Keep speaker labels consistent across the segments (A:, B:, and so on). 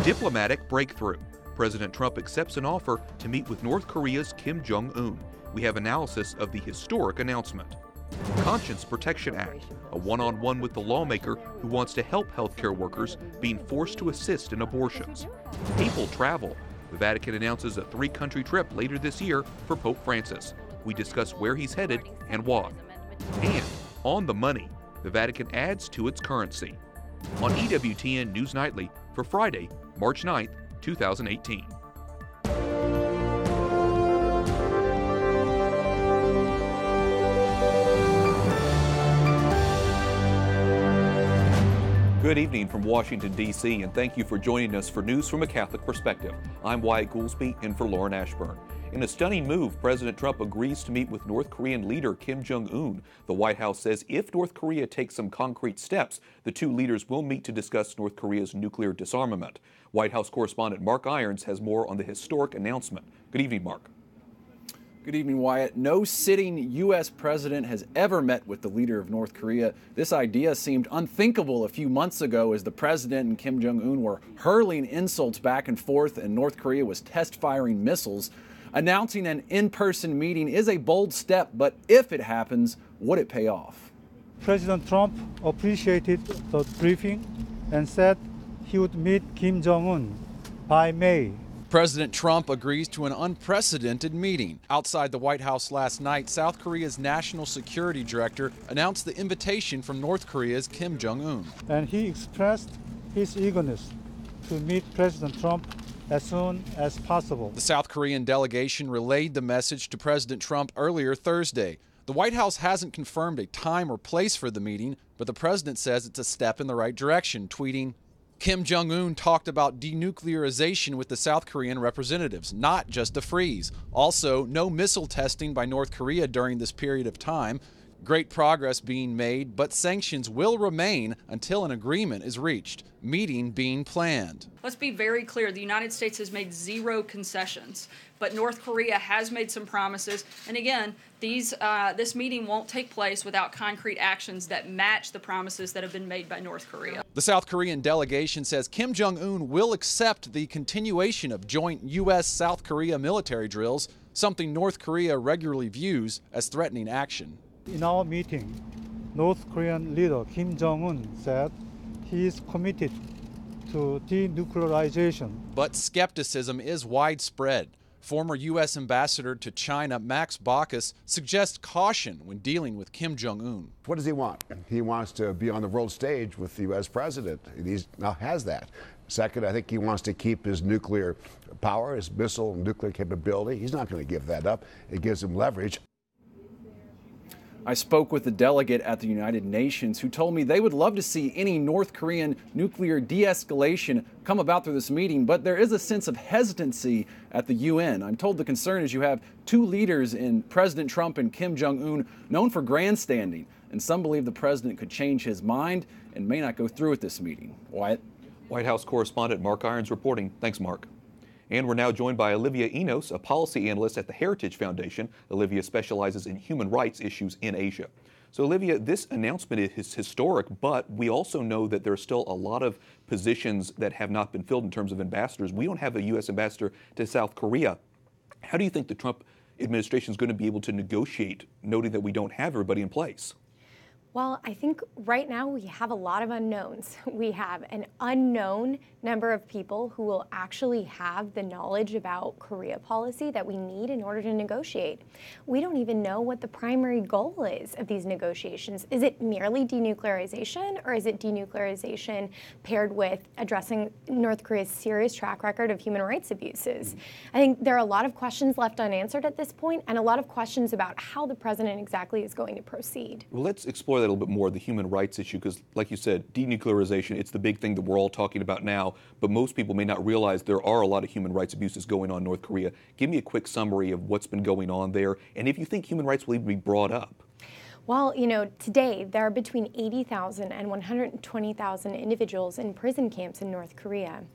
A: Diplomatic breakthrough. President Trump accepts an offer to meet with North Korea's Kim Jong-un. We have analysis of the historic announcement. Conscience Protection Act, a one-on-one with the lawmaker who wants to help healthcare workers being forced to assist in abortions. Papal travel. The Vatican announces a 3-country trip later this year for Pope Francis. We discuss where he's headed and why. And on the money, the Vatican adds to its currency. On EWTN News Nightly for Friday, March 9th, 2018. Good evening from Washington, D.C., and thank you for joining us for News from a Catholic Perspective. I'm Wyatt Goolsby, in for Lauren Ashburn. In a stunning move, President Trump agrees to meet with North Korean leader Kim Jong-un. The White House says if North Korea takes some concrete steps, the two leaders will meet to discuss North Korea's nuclear disarmament. White House correspondent Mark Irons has more on the historic announcement. Good evening, Mark.
B: Good evening, Wyatt. No sitting U.S. president has ever met with the leader of North Korea. This idea seemed unthinkable a few months ago as the president and Kim Jong-un were hurling insults back and forth and North Korea was test-firing missiles. Announcing an in-person meeting is a bold step, but if it happens, would it pay off?
C: President Trump appreciated the briefing and said he would meet Kim Jong-un by May.
D: President Trump agrees to an unprecedented meeting. Outside the White House last night, South Korea's National Security Director announced the invitation from North Korea's Kim Jong-un.
C: And he expressed his eagerness to meet President Trump as soon as possible.
D: The South Korean delegation relayed the message to President Trump earlier Thursday. The White House hasn't confirmed a time or place for the meeting, but the president says it's a step in the right direction, tweeting, Kim Jong-un talked about denuclearization with the South Korean representatives, not just a freeze. Also, no missile testing by North Korea during this period of time. Great progress being made, but sanctions will remain until an agreement is reached. Meeting being planned.
E: Let's be very clear. The United States has made zero concessions, but North Korea has made some promises. And again, this meeting won't take place without concrete actions that match the promises that have been made by North Korea.
D: The South Korean delegation says Kim Jong-un will accept the continuation of joint U.S.-South Korea military drills, something North Korea regularly views as threatening action.
C: In our meeting, North Korean leader Kim Jong-un said he is committed to denuclearization.
D: But skepticism is widespread. Former U.S. Ambassador to China, Max Baucus, suggests caution when dealing with Kim Jong-un.
F: What does he want? He wants to be on the world stage with the U.S. president. He now has that. Second, I think he wants to keep his nuclear power, his missile and nuclear capability. He's not going to give that up. It gives him leverage.
B: I spoke with a delegate at the United Nations who told me they would love to see any North Korean nuclear de-escalation come about through this meeting, but there is a sense of hesitancy at the UN. I'm told the concern is you have two leaders in President Trump and Kim Jong-un known for grandstanding, and some believe the president could change his mind and may not go through with this meeting. Wyatt?
A: White House correspondent Mark Irons reporting. Thanks, Mark. And we're now joined by Olivia Enos, a policy analyst at the Heritage Foundation. Olivia specializes in human rights issues in Asia. So, Olivia, this announcement is historic, but we also know that there are still a lot of positions that have not been filled in terms of ambassadors. We don't have a U.S. ambassador to South Korea. How do you think the Trump administration is going to be able to negotiate, noting that we don't have everybody in place?
G: Well, I think right now we have a lot of unknowns. We have an unknown number of people who will actually have the knowledge about Korea policy that we need in order to negotiate. We don't even know what the primary goal is of these negotiations. Is it merely denuclearization, or is it denuclearization paired with addressing North Korea's serious track record of human rights abuses? I think there are a lot of questions left unanswered at this point, and a lot of questions about how the president exactly is going to proceed.
A: Well, let's explore that a little bit more, the human rights issue, because like you said, denuclearization, it's the big thing that we're all talking about now, but most people may not realize there are a lot of human rights abuses going on in North Korea. Give me a quick summary of what's been going on there, and if you think human rights will even be brought up.
G: Well, you know, today there are between 80,000 and 120,000 individuals in prison camps in North Korea.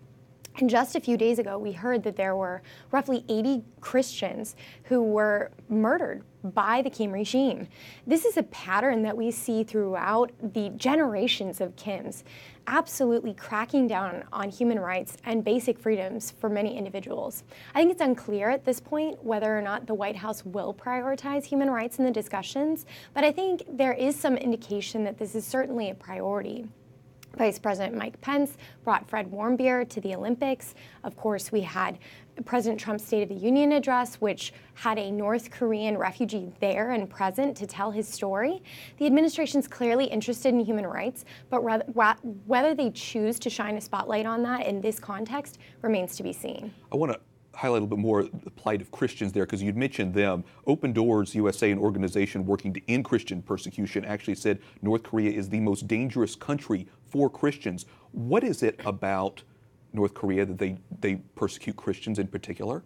G: And just a few days ago, we heard that there were roughly 80 Christians who were murdered by the Kim regime. This is a pattern that we see throughout the generations of Kims. absolutely cracking down on human rights and basic freedoms for many individuals. I think it's unclear at this point whether or not the White House will prioritize human rights in the discussions, but I think there is some indication that this is certainly a priority. Vice President Mike Pence brought Fred Warmbier to the Olympics. Of course, we had President Trump's State of the Union address, which had a North Korean refugee there and present to tell his story. The administration's clearly interested in human rights, but whether they choose to shine a spotlight on that in this context remains to be seen.
A: I want to highlight a little bit more the plight of Christians there, because you'd mentioned them. Open Doors USA, an organization working to end Christian persecution, actually said North Korea is the most dangerous country for Christians. What is it about North Korea that they persecute Christians in particular?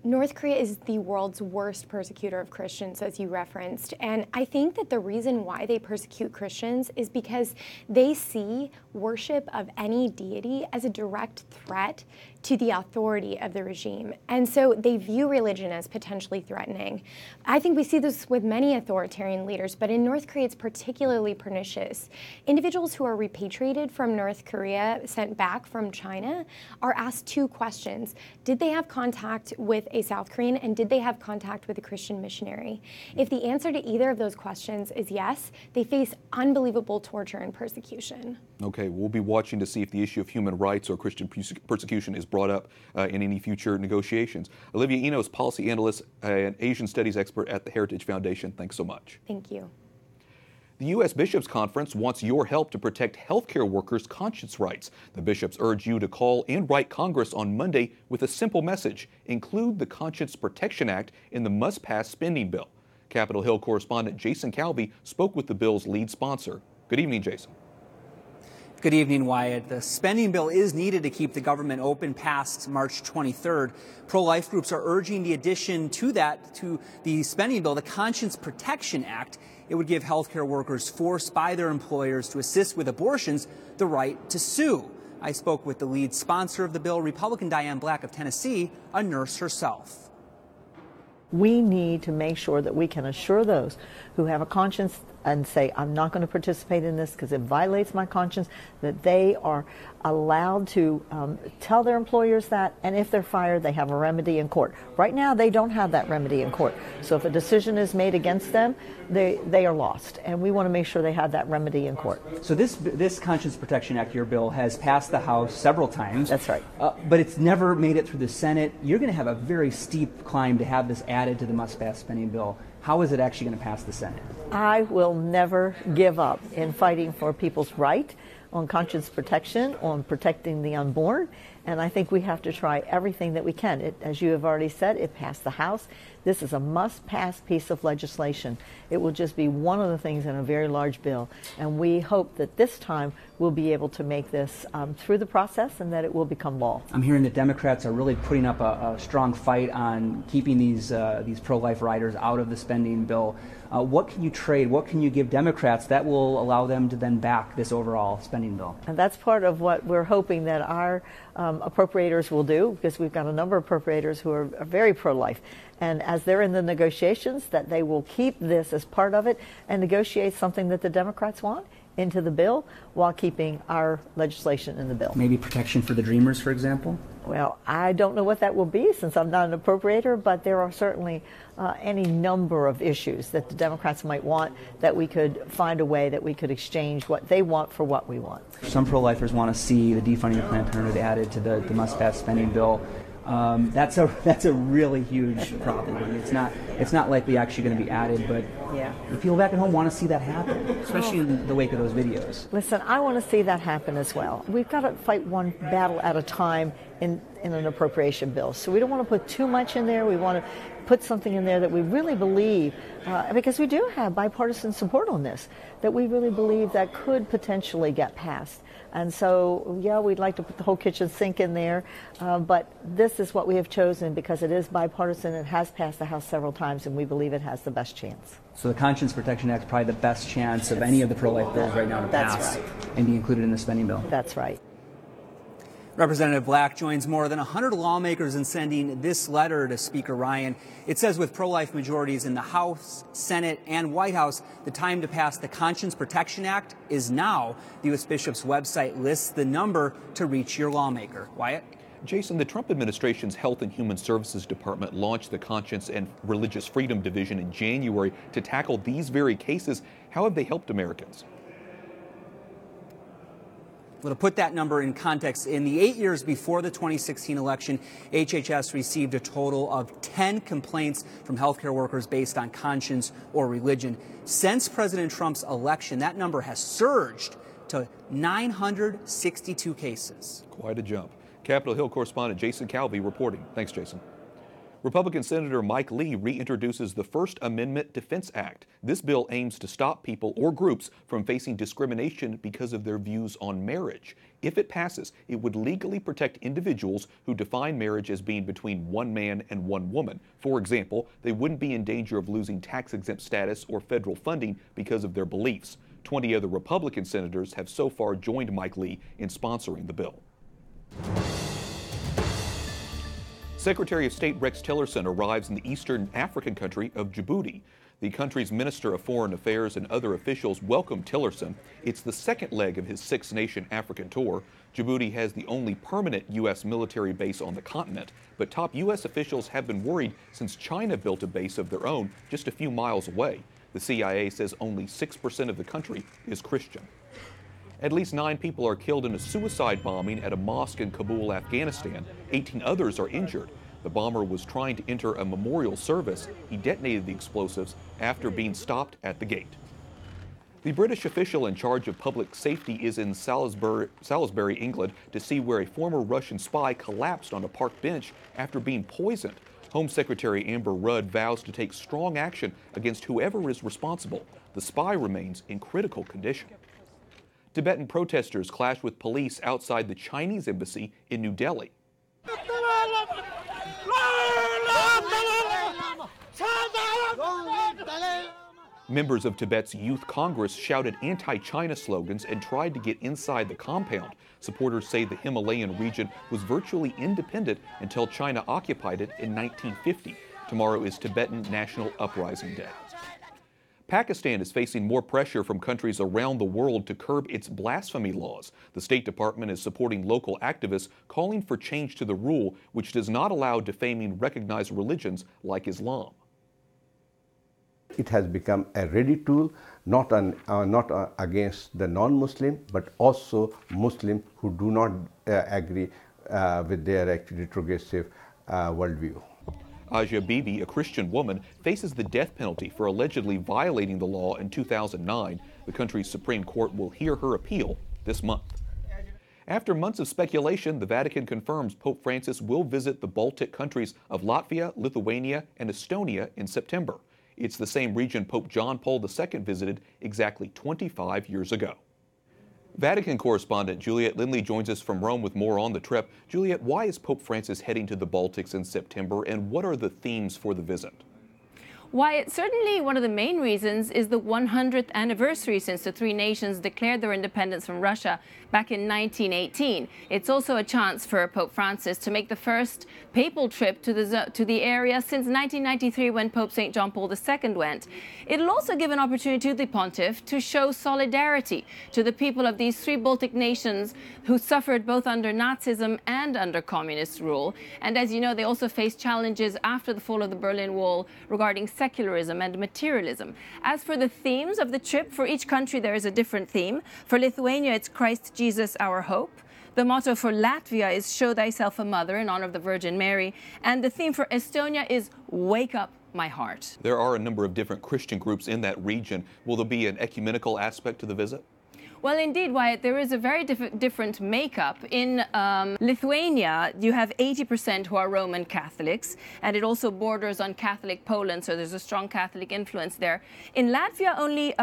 G: North Korea is the world's worst persecutor of Christians, as you referenced. And I think that the reason why they persecute Christians is because they see worship of any deity as a direct threat to the authority of the regime. And so they view religion as potentially threatening. I think we see this with many authoritarian leaders, but in North Korea it's particularly pernicious. Individuals who are repatriated from North Korea, sent back from China, are asked two questions. Did they have contact with a South Korean, and did they have contact with a Christian missionary? If the answer to either of those questions is yes, they face unbelievable torture and persecution.
A: Okay, we'll be watching to see if the issue of human rights or Christian persecution is brought up in any future negotiations. Olivia Enos, policy analyst and Asian studies expert at the Heritage Foundation, thanks so much.
G: Thank you.
A: The U.S. Bishops' Conference wants your help to protect healthcare workers' conscience rights. The bishops urge you to call and write Congress on Monday with a simple message: include the Conscience Protection Act in the must-pass spending bill. Capitol Hill correspondent Jason Calvi spoke with the bill's lead sponsor. Good evening, Jason.
H: Good evening, Wyatt. The spending bill is needed to keep the government open past March 23rd. Pro-life groups are urging the addition to the spending bill, the Conscience Protection Act. It would give healthcare workers forced by their employers to assist with abortions the right to sue. I spoke with the lead sponsor of the bill, Republican Diane Black of Tennessee, a nurse herself.
I: We need to make sure that we can assure those who have a conscience and say, I'm not going to participate in this because it violates my conscience, that they are allowed to tell their employers that, and if they're fired, they have a remedy in court. Right now, they don't have that remedy in court. So if a decision is made against them, they are lost, and we want to make sure they have that remedy in court.
H: So this Conscience Protection Act, your bill, has passed the House several times.
I: That's right.
H: But it's never made it through the Senate. You're going to have a very steep climb to have this added to the must-pass spending bill. How is it actually going to pass the Senate?
I: I will never give up in fighting for people's right on conscience protection, on protecting the unborn, and I think we have to try everything that we can. As you have already said, it passed the House. This is a must-pass piece of legislation. It will just be one of the things in a very large bill, and we hope that this time we'll be able to make this through the process and that it will become law.
H: I'm hearing that Democrats are really putting up a strong fight on keeping these pro-life riders out of the spending bill. What can you trade? What can you give Democrats that will allow them to then back this overall spending bill?
I: And that's part of what we're hoping that our appropriators will do, because we've got a number of appropriators who are very pro-life. And as they're in the negotiations, that they will keep this as part of it and negotiate something that the Democrats want into the bill while keeping our legislation in the bill.
H: Maybe protection for the Dreamers, for example?
I: Well, I don't know what that will be since I'm not an appropriator, but there are certainly any number of issues that the Democrats might want that we could find a way that we could exchange what they want for what we want.
H: Some pro-lifers want to see the defunding of Planned Parenthood added to the must-pass spending bill. That's a really huge problem. I mean, it's not likely actually going to be added, but
I: yeah,
H: the people back at home want to see that happen, especially in the wake of those videos.
I: Listen, I want to see that happen as well. We've got to fight one battle at a time in an appropriation bill. So we don't want to put too much in there. We want to put something in there that we really believe, because we do have bipartisan support on this, that we really believe that could potentially get passed. And so, yeah, we'd like to put the whole kitchen sink in there, but this is what we have chosen because it is bipartisan. It has passed the House several times, and we believe it has the best chance.
H: So the Conscience Protection Act is probably the best chance of any of the pro-life bills right now to pass and be included in the spending bill.
I: That's right.
H: Representative Black joins more than 100 lawmakers in sending this letter to Speaker Ryan. It says with pro-life majorities in the House, Senate, and White House, the time to pass the Conscience Protection Act is now. The U.S. Bishop's website lists the number to reach your lawmaker. Wyatt?
A: Jason, the Trump administration's Health and Human Services Department launched the Conscience and Religious Freedom Division in January to tackle these very cases. How have they helped Americans?
H: Well, to put that number in context, in the 8 years before the 2016 election, HHS received a total of 10 complaints from healthcare workers based on conscience or religion. Since President Trump's election, that number has surged to 962 cases.
A: Quite a jump. Capitol Hill correspondent Jason Calvi reporting. Thanks, Jason. Republican Senator Mike Lee reintroduces the First Amendment Defense Act. This bill aims to stop people or groups from facing discrimination because of their views on marriage. If it passes, it would legally protect individuals who define marriage as being between one man and one woman. For example, they wouldn't be in danger of losing tax-exempt status or federal funding because of their beliefs. 20 other Republican senators have so far joined Mike Lee in sponsoring the bill. Secretary of State Rex Tillerson arrives in the eastern African country of Djibouti. The country's Minister of Foreign Affairs and other officials welcomed Tillerson. It's the second leg of his six-nation African tour. Djibouti has the only permanent U.S. military base on the continent, but top U.S. officials have been worried since China built a base of their own just a few miles away. The CIA says only 6% of the country is Christian. At least 9 people are killed in a suicide bombing at a mosque in Kabul, Afghanistan. 18 others are injured. The bomber was trying to enter a memorial service. He detonated the explosives after being stopped at the gate. The British official in charge of public safety is in Salisbury, England, to see where a former Russian spy collapsed on a park bench after being poisoned. Home Secretary Amber Rudd vows to take strong action against whoever is responsible. The spy remains in critical condition. Tibetan protesters clashed with police outside the Chinese embassy in New Delhi. Members of Tibet's Youth Congress shouted anti-China slogans and tried to get inside the compound. Supporters say the Himalayan region was virtually independent until China occupied it in 1950. Tomorrow is Tibetan National Uprising Day. Pakistan is facing more pressure from countries around the world to curb its blasphemy laws. The State Department is supporting local activists calling for change to the rule, which does not allow defaming recognized religions like Islam.
J: It has become a ready tool, not against the non-Muslim, but also Muslims who do not agree with their retrogressive worldview.
A: Aja Bibi, a Christian woman, faces the death penalty for allegedly violating the law in 2009. The country's Supreme Court will hear her appeal this month. After months of speculation, the Vatican confirms Pope Francis will visit the Baltic countries of Latvia, Lithuania, and Estonia in September. It's the same region Pope John Paul II visited exactly 25 years ago. Vatican correspondent Juliet Lindley joins us from Rome with more on the trip. Juliet, why is Pope Francis heading to the Baltics in September, and what are the themes for the visit?
K: Why, certainly one of the main reasons is the 100th anniversary since the three nations declared their independence from Russia back in 1918. It's also a chance for Pope Francis to make the first papal trip to the area since 1993 when Pope St. John Paul II went. It'll also give an opportunity to the pontiff to show solidarity to the people of these three Baltic nations who suffered both under Nazism and under communist rule. And as you know, they also faced challenges after the fall of the Berlin Wall regarding secularism and materialism. As for the themes of the trip, for each country there is a different theme. For Lithuania, it's Christ Jesus, our hope. The motto for Latvia is Show Thyself a Mother, in honor of the Virgin Mary. And the theme for Estonia is Wake Up, My Heart.
A: There are a number of different Christian groups in that region. Will there be an ecumenical aspect to the visit?
K: Well, indeed, Wyatt, there is a very different makeup. In Lithuania, you have 80% who are Roman Catholics, and it also borders on Catholic Poland, so there's a strong Catholic influence there. In Latvia, only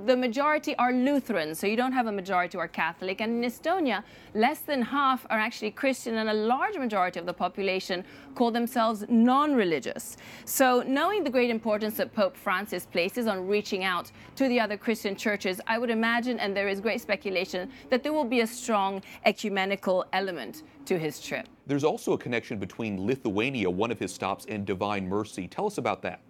K: the majority are Lutheran, so you don't have a majority who are Catholic. And in Estonia, less than half are actually Christian, and a large majority of the population call themselves non-religious. So knowing the great importance that Pope Francis places on reaching out to the other Christian churches, I would imagine, and there is great speculation, that there will be a strong ecumenical element to his trip.
A: There's also a connection between Lithuania, one of his stops, and Divine Mercy. Tell us about that.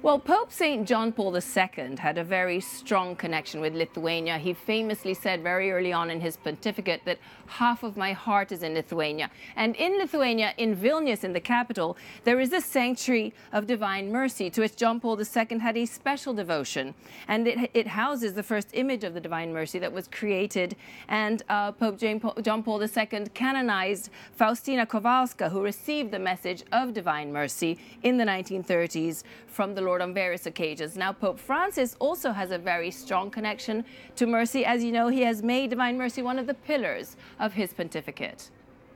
K: Well, Pope St. John Paul II had a very strong connection with Lithuania. He famously said very early on in his pontificate that half of my heart is in Lithuania. And in Lithuania, in Vilnius, in the capital, there is a sanctuary of Divine Mercy to which John Paul II had a special devotion. And it houses the first image of the Divine Mercy that was created. And Pope John Paul II canonized Faustina Kowalska, who received the message of Divine Mercy in the 1930s from the Lord on various occasions. Now, Pope Francis also has a very strong connection to mercy. As you know, he has made Divine Mercy one of the pillars of his pontificate.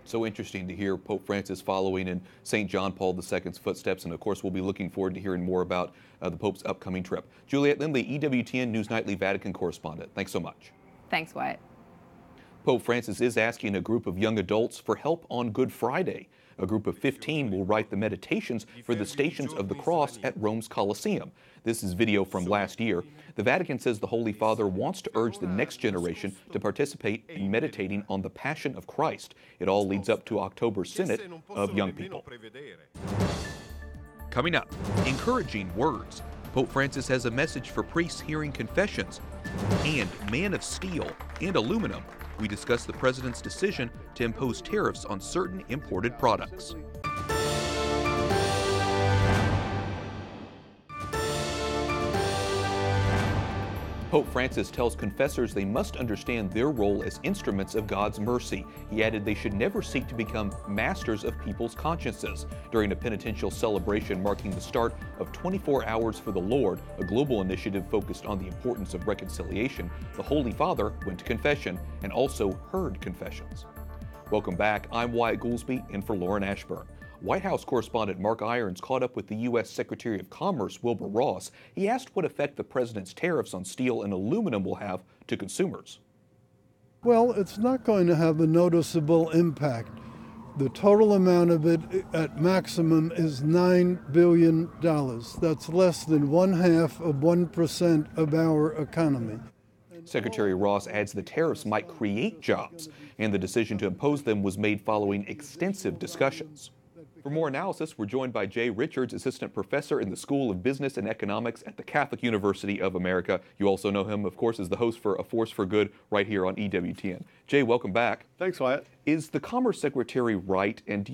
A: So interesting to hear Pope Francis following in St. John Paul II's footsteps, and of course we'll be looking forward to hearing more about the Pope's upcoming trip. Juliet Lindley, EWTN News Nightly Vatican correspondent. Thanks so much.
K: Thanks, Wyatt.
A: Pope Francis is asking a group of young adults for help on Good Friday. A group of 15 will write the meditations for the Stations of the Cross at Rome's Colosseum. This is video from last year. The Vatican says the Holy Father wants to urge the next generation to participate in meditating on the Passion of Christ. It all leads up to October's Synod of Young People. Coming up, encouraging words. Pope Francis has a message for priests hearing confessions. And Man of Steel and aluminum. We discuss the president's decision to impose tariffs on certain imported products. Pope Francis tells confessors they must understand their role as instruments of God's mercy. He added they should never seek to become masters of people's consciences. During a penitential celebration marking the start of 24 Hours for the Lord, a global initiative focused on the importance of reconciliation, the Holy Father went to confession and also heard confessions. Welcome back. I'm Wyatt Goolsby, in for Lauren Ashburn. White House correspondent Mark Irons caught up with the U.S. Secretary of Commerce Wilbur Ross. He asked what effect the president's tariffs on steel and aluminum will have to consumers.
L: Well, it's not going to have a noticeable impact. The total amount of it at maximum is $9 billion. That's less than 0.5% of our economy.
A: Secretary Ross adds the tariffs might create jobs, and the decision to impose them was made following extensive discussions. For more analysis, we're joined by Jay Richards, assistant professor in the School of Business and Economics at the Catholic University of America. You also know him, of course, as the host for A Force for Good right here on EWTN. Jay, welcome back.
M: Thanks, Wyatt.
A: Is the Commerce Secretary right, and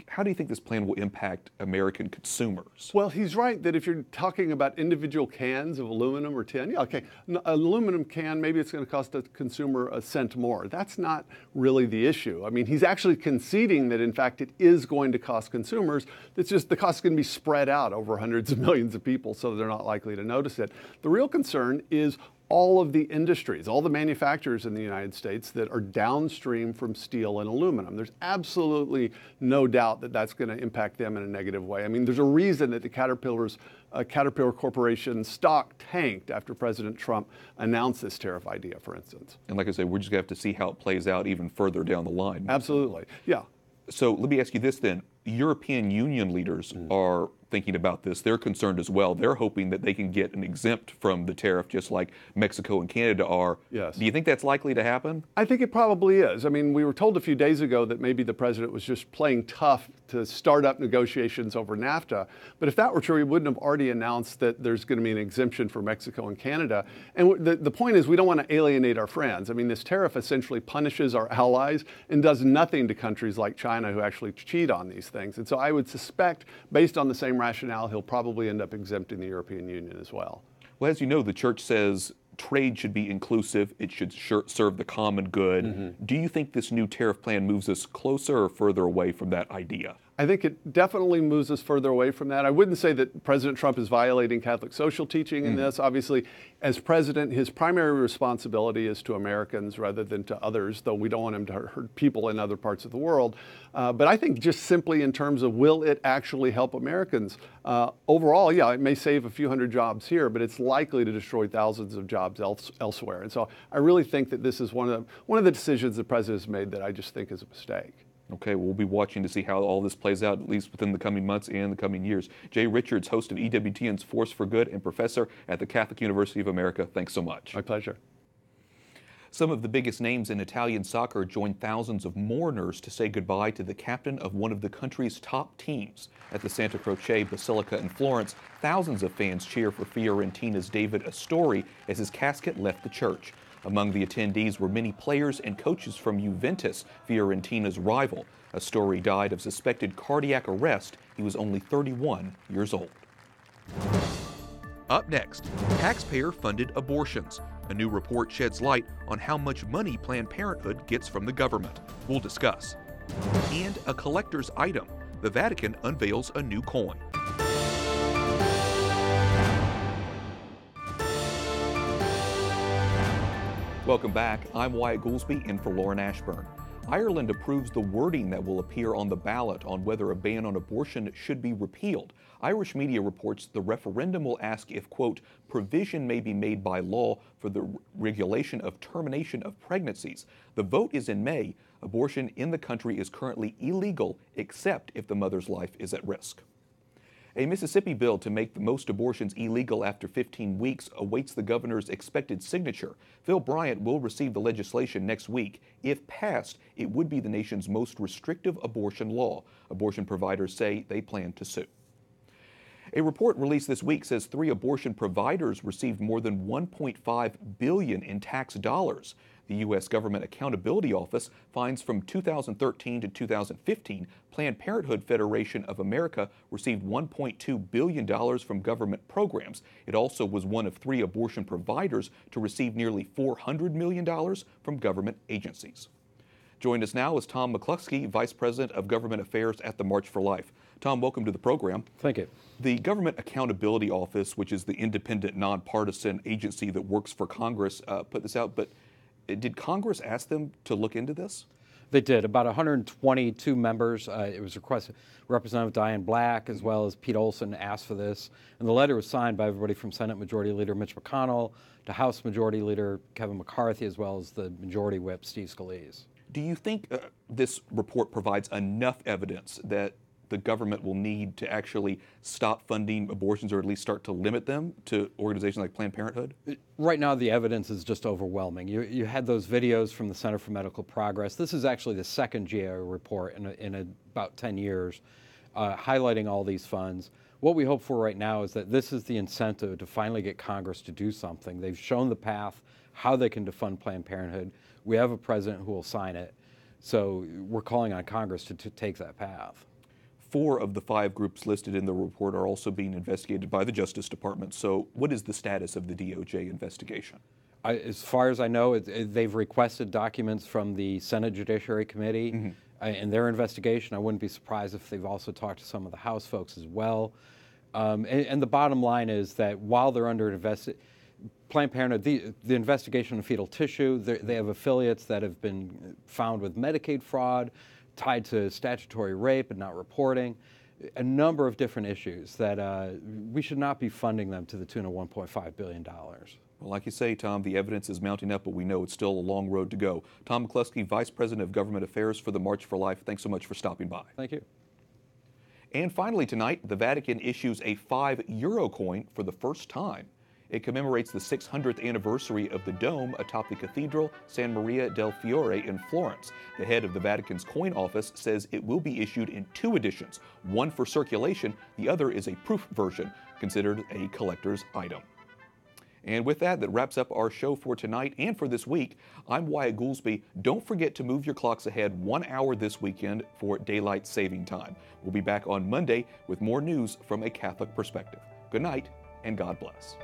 A: how do you think this plan will impact American consumers?
M: Well, he's right that if you're talking about individual cans of aluminum or tin, yeah, okay, an aluminum can, maybe it's going to cost the consumer a cent more. That's not really the issue. I mean, he's actually conceding that, in fact, it is going to cost consumers. It's just the cost is going to be spread out over hundreds of millions of people, so they're not likely to notice it. The real concern is all of the industries, all the manufacturers in the United States that are downstream from steel and aluminum. There's absolutely no doubt that that's going to impact them in a negative way. I mean, there's a reason that the Caterpillar Corporation stock tanked after President Trump announced this tariff idea, for instance.
A: And like I said, we're just going to have to see how it plays out even further down the line.
M: Absolutely, yeah.
A: So let me ask you this then. European Union leaders are thinking about this. They're concerned as well. They're hoping that they can get an exempt from the tariff just like Mexico and Canada are.
M: Yes.
A: Do you think that's likely to happen?
M: I think it probably is. I mean, we were told a few days ago that maybe the president was just playing tough to start up negotiations over NAFTA. But if that were true, he wouldn't have already announced that there's going to be an exemption for Mexico and Canada. And the point is we don't want to alienate our friends. I mean, this tariff essentially punishes our allies and does nothing to countries like China who actually cheat on these things. And so I would suspect, based on the same rationale, he'll probably end up exempting the European Union as well.
A: Well, as you know, the church says trade should be inclusive. It should serve the common good. Do you think this new tariff plan moves us closer or further away from that idea?
M: I think it definitely moves us further away from that. I wouldn't say that President Trump is violating Catholic social teaching in this. Obviously, as president, his primary responsibility is to Americans rather than to others, though we don't want him to hurt people in other parts of the world. But I think just simply in terms of will it actually help Americans? Overall, yeah, it may save a few hundred jobs here, but it's likely to destroy thousands of jobs elsewhere. And so I really think that this is one of the decisions the president has made that I just think is a mistake.
A: Okay, well, we'll be watching to see how all this plays out, at least within the coming months and the coming years. Jay Richards, host of EWTN's Force for Good and professor at the Catholic University of America. Thanks so much.
M: My pleasure.
A: Some of the biggest names in Italian soccer joined thousands of mourners to say goodbye to the captain of one of the country's top teams. At the Santa Croce Basilica in Florence, thousands of fans cheer for Fiorentina's David Astori as his casket left the church. Among the attendees were many players and coaches from Juventus, Fiorentina's rival. Astori died of suspected cardiac arrest. He was only 31 years old. Up next, taxpayer-funded abortions. A new report sheds light on how much money Planned Parenthood gets from the government. We'll discuss. And a collector's item. The Vatican unveils a new coin. Welcome back. I'm Wyatt Goolsby in for Lauren Ashburn. Ireland approves the wording that will appear on the ballot on whether a ban on abortion should be repealed. Irish media reports the referendum will ask if, quote, provision may be made by law for the regulation of termination of pregnancies. The vote is in May. Abortion in the country is currently illegal except if the mother's life is at risk. A Mississippi bill to make the most abortions illegal after 15 weeks awaits the governor's expected signature. Phil Bryant will receive the legislation next week. If passed, it would be the nation's most restrictive abortion law. Abortion providers say they plan to sue. A report released this week says 3 abortion providers received more than $1.5 billion in tax dollars. The U.S. Government Accountability Office finds from 2013 to 2015, Planned Parenthood Federation of America received $1.2 billion from government programs. It also was one of 3 abortion providers to receive nearly $400 million from government agencies. Joining us now is Tom McCluskey, Vice President of Government Affairs at the March for Life. Tom, welcome to the program.
N: Thank you.
A: The Government Accountability Office, which is the independent, nonpartisan agency that works for Congress, put this out, but did Congress ask them to look into this?
N: They did. About 122 members. It was requested. Representative Diane Black as well as Pete Olson asked for this. And the letter was signed by everybody from Senate Majority Leader Mitch McConnell to House Majority Leader Kevin McCarthy as well as the Majority Whip Steve Scalise.
A: Do you think this report provides enough evidence that the government will need to actually stop funding abortions or at least start to limit them to organizations like Planned Parenthood?
N: Right now, the evidence is just overwhelming. You had those videos from the Center for Medical Progress. This is actually the second GAO report in about 10 years highlighting all these funds. What we hope for right now is that this is the incentive to finally get Congress to do something. They've shown the path, how they can defund Planned Parenthood. We have a president who will sign it. So we're calling on Congress to take that path.
A: 4 of the 5 groups listed in the report are also being investigated by the Justice Department. So what is the status of the DOJ investigation?
N: As far as I know, they've requested documents from the Senate Judiciary Committee in their investigation. I wouldn't be surprised if they've also talked to some of the House folks as well. And the bottom line is that while they're under investigation, Planned Parenthood, the investigation of fetal tissue, they have affiliates that have been found with Medicaid fraud, tied to statutory rape and not reporting, a number of different issues that we should not be funding them to the tune of $1.5 billion.
A: Well, like you say, Tom, the evidence is mounting up, but we know it's still a long road to go. Tom McCluskey, Vice President of Government Affairs for the March for Life, thanks so much for stopping by.
N: Thank you.
A: And finally tonight, the Vatican issues a €5 coin for the first time. It commemorates the 600th anniversary of the dome atop the Cathedral San Maria del Fiore in Florence. The head of the Vatican's coin office says it will be issued in 2 editions, one for circulation, the other is a proof version, considered a collector's item. And with that wraps up our show for tonight and for this week. I'm Wyatt Goolsby. Don't forget to move your clocks ahead 1 hour this weekend for daylight saving time. We'll be back on Monday with more news from a Catholic perspective. Good night and God bless.